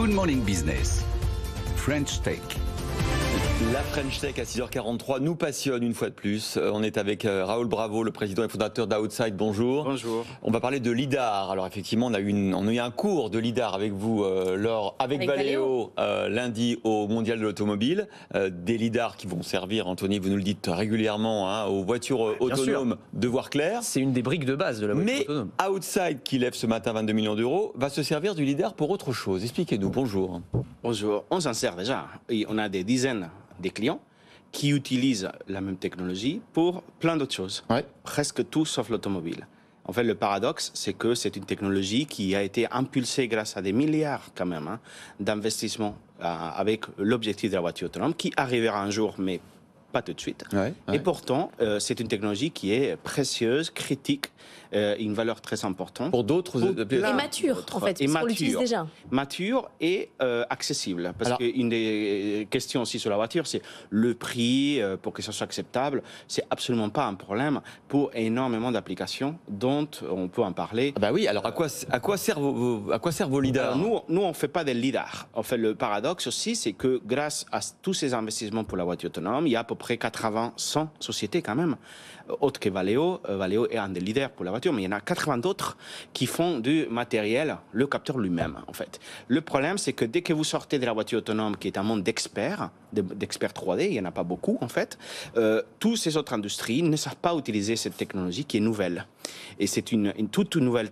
Good Morning Business, French Tech. La French Tech à 6h43 nous passionne une fois de plus. On est avec Raoul Bravo, le président et fondateur d'Outside. Bonjour. Bonjour. On va parler de LIDAR. Alors effectivement, on a eu un cours de LIDAR avec vous, avec Valeo, lundi au Mondial de l'Automobile. Des LIDAR qui vont servir, Anthony, vous nous le dites régulièrement, aux voitures autonomes de voir clair. C'est une des briques de base de la voiture autonome. Mais Outside, qui lève ce matin 22 millions d'euros, va se servir du LIDAR pour autre chose. Expliquez-nous. Bonjour. Bonjour. On s'en sert déjà. Et on a des dizaines de clients qui utilisent la même technologie pour plein d'autres choses. Ouais. Presque tout sauf l'automobile. En fait, le paradoxe, c'est que c'est une technologie qui a été impulsée grâce à des milliards quand même d'investissements avec l'objectif de la voiture autonome qui arrivera un jour, mais pas tout de suite. Ouais. Et pourtant, c'est une technologie qui est précieuse, critique, une valeur très importante. Pour d'autres... Et mature, en fait, parce qu'on l'utilise déjà. Mature et accessible. Parce qu'une des questions aussi sur la voiture, c'est le prix, pour que ça soit acceptable. C'est absolument pas un problème pour énormément d'applications dont on peut en parler. Ah bah oui, alors à quoi servent vos LIDAR? Alors nous, on ne fait pas des LIDAR. En fait, le paradoxe aussi, c'est que grâce à tous ces investissements pour la voiture autonome, il y a à peu près 80-100 sociétés quand même, autres que Valeo. Valeo est un des leaders pour la voiture, mais il y en a 80 d'autres qui font du matériel, le capteur lui-même, en fait. Le problème, c'est que dès que vous sortez de la voiture autonome, qui est un monde d'experts 3D, il n'y en a pas beaucoup, en fait, toutes ces autres industries ne savent pas utiliser cette technologie qui est nouvelle. Et c'est une toute nouvelle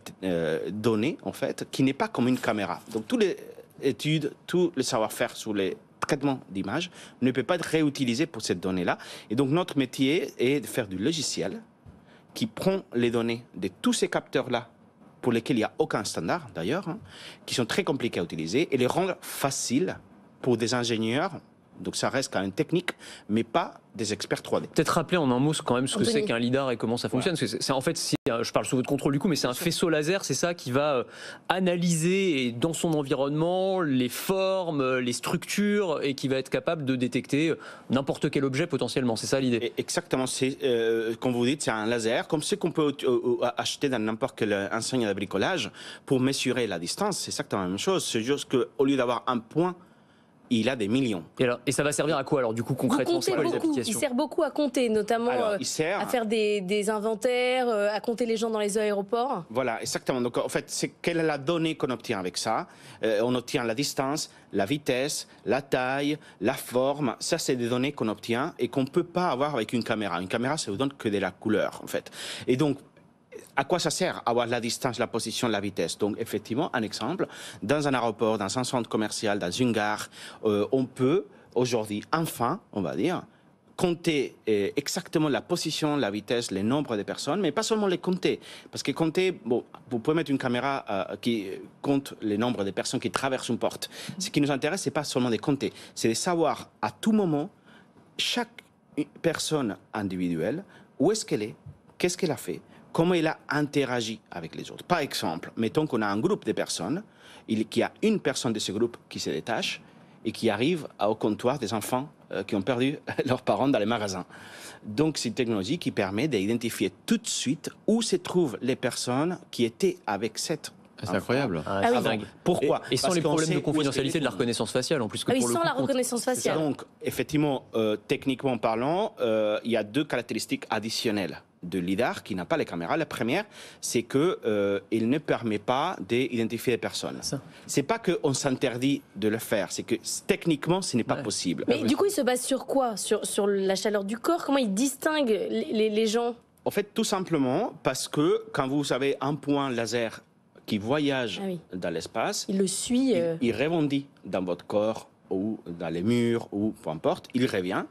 donnée, en fait, qui n'est pas comme une caméra. Donc, toutes les études, tout le savoir-faire sur les traitement d'image ne peut pas être réutilisé pour cette donnée-là. Et donc, notre métier est de faire du logiciel qui prend les données de tous ces capteurs-là, pour lesquels il n'y a aucun standard d'ailleurs, qui sont très compliqués à utiliser, et les rendre faciles pour des ingénieurs. Donc, ça reste quand même technique, mais pas des experts 3D. Peut-être rappeler en un mot quand même ce que Anthony. c'est qu'un LIDAR et comment ça fonctionne. Parce que c'est, en fait, je parle sous votre contrôle du coup, mais c'est un faisceau laser, c'est ça, qui va analyser dans son environnement les formes, les structures, et qui va être capable de détecter n'importe quel objet potentiellement. C'est ça l'idée? Exactement. Comme vous dites, c'est un laser, comme ce qu'on peut acheter dans n'importe quelle enseigne de bricolage pour mesurer la distance. C'est exactement la même chose. C'est juste qu'au lieu d'avoir un point, il a des millions. Et ça va servir à quoi alors du coup concrètement? C'est quoi les applications? Il sert beaucoup à compter, notamment à faire des inventaires, à compter les gens dans les aéroports. Voilà, exactement. Donc en fait, c'est quelle est la donnée qu'on obtient avec ça? On obtient la distance, la vitesse, la taille, la forme. Ça, c'est des données qu'on obtient et qu'on ne peut pas avoir avec une caméra. Une caméra, ça vous donne que de la couleur, en fait. Et donc, à quoi ça sert avoir la distance, la position, la vitesse? Donc, effectivement, un exemple, dans un aéroport, dans un centre commercial, dans une gare, on peut aujourd'hui, enfin, on va dire, compter exactement la position, la vitesse, le nombre de personnes, mais pas seulement les compter. Parce que compter, bon, vous pouvez mettre une caméra qui compte le nombre de personnes qui traversent une porte. Ce qui nous intéresse, ce n'est pas seulement de compter, c'est de savoir à tout moment, chaque personne individuelle, où est-ce qu'elle est, qu'est-ce qu'elle a fait, comment il a interagi avec les autres. Par exemple, mettons qu'on a un groupe de personnes, qu'il y a une personne de ce groupe qui se détache et qui arrive au comptoir des enfants qui ont perdu leurs parents dans les magasins. Donc, c'est une technologie qui permet d'identifier tout de suite où se trouvent les personnes qui étaient avec cette. C'est incroyable. Oui. Dingue. Pourquoi? Et sans les problèmes de confidentialité de la reconnaissance faciale en plus que pour le Sans coup, la reconnaissance faciale. Donc, effectivement, techniquement parlant, il y a deux caractéristiques additionnelles de LIDAR qui n'a pas les caméras. La première, c'est que il ne permet pas d'identifier les personnes. C'est pas qu'on s'interdit de le faire, c'est que techniquement, ce n'est pas possible. Mais du coup, il se base sur quoi? Sur la chaleur du corps? Comment il distingue les gens? En fait, tout simplement parce que quand vous avez un point laser qui voyage dans l'espace, il le suit. Il rebondit dans votre corps ou dans les murs ou peu importe, il revient.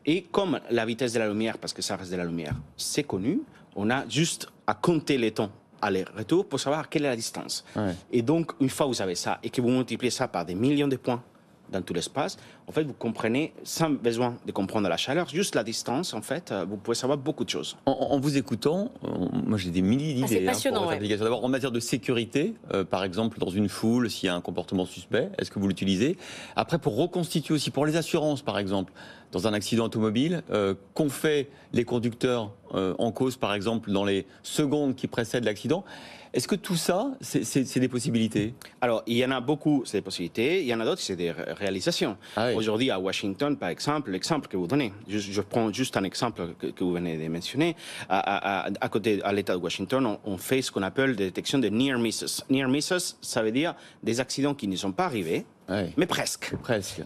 Et comme la vitesse de la lumière, parce que ça reste de la lumière, c'est connu, on a juste à compter les temps aller-retour pour savoir quelle est la distance. Ouais. Et donc, une fois que vous avez ça et que vous multipliez ça par des millions de points dans tout l'espace, en fait, vous comprenez, sans besoin de comprendre la chaleur, juste la distance, en fait, vous pouvez savoir beaucoup de choses. En vous écoutant, moi j'ai des milliers d'idées c'est passionnant, pour votre application. D'abord, en matière de sécurité, par exemple, dans une foule, s'il y a un comportement suspect, est-ce que vous l'utilisez? Après, pour reconstituer aussi, pour les assurances, par exemple, dans un accident automobile, qu'ont fait les conducteurs en cause, par exemple, dans les secondes qui précèdent l'accident. Est-ce que tout ça, c'est des possibilités? Alors, il y en a beaucoup, c'est des possibilités. Il y en a d'autres, c'est des réalisations. Ah oui. Aujourd'hui, à Washington, par exemple, l'exemple que vous donnez, je prends juste un exemple que vous venez de mentionner. À côté, à l'État de Washington, on fait ce qu'on appelle des détections de near misses. Near misses, ça veut dire des accidents qui ne sont pas arrivés, mais presque.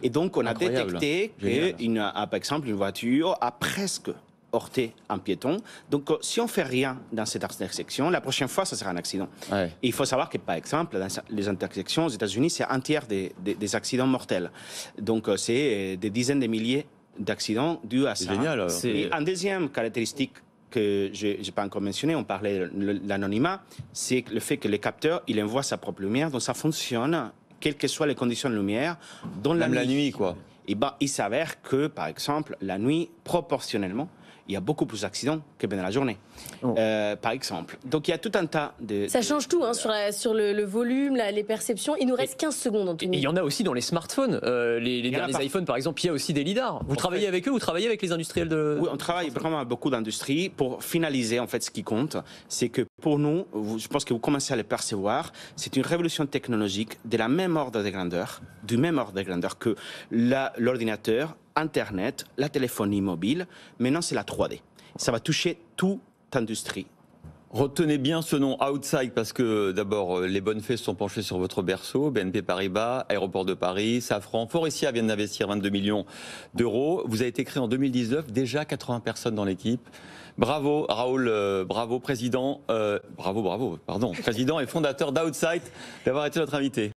Et donc, on a détecté que, par exemple, une voiture a presque heurté un piéton. Donc, si on fait rien dans cette intersection, la prochaine fois, ça sera un accident. Et il faut savoir que, par exemple, dans les intersections aux États-Unis, c'est un tiers des accidents mortels. Donc, c'est des dizaines de milliers d'accidents dus à ça. C'est génial. Et une deuxième caractéristique que je n'ai pas encore mentionné, on parlait de l'anonymat, c'est le fait que le capteur, il envoie sa propre lumière, donc ça fonctionne, quelles que soient les conditions de lumière, dans la nuit, quoi. Et il s'avère que, par exemple, la nuit, proportionnellement, il y a beaucoup plus d'accidents que pendant la journée, par exemple. Donc il y a tout un tas de... Ça change tout, hein, sur le volume, les perceptions. Il nous reste 15 secondes, Anthony. Il y en a aussi dans les smartphones. Les derniers iPhones, par exemple, il y a aussi des lidars. Vous travaillez avec eux, vous travaillez avec les industriels de... Oui, on travaille vraiment avec beaucoup d'industries. Pour finaliser, en fait, ce qui compte, c'est que pour nous, je pense que vous commencez à le percevoir, c'est une révolution technologique de la même ordre de grandeur, du même ordre de grandeur que l'ordinateur, Internet, la téléphonie mobile. Maintenant, c'est la 3D. Ça va toucher toute industrie. Retenez bien ce nom, Outside, parce que d'abord, les bonnes fées se sont penchées sur votre berceau. BNP Paribas, Aéroport de Paris, Safran, Forestia viennent d'investir 22 millions d'euros. Vous avez été créé en 2019, déjà 80 personnes dans l'équipe. Bravo, Raoul, bravo, président et fondateur d'Outside, d'avoir été notre invité.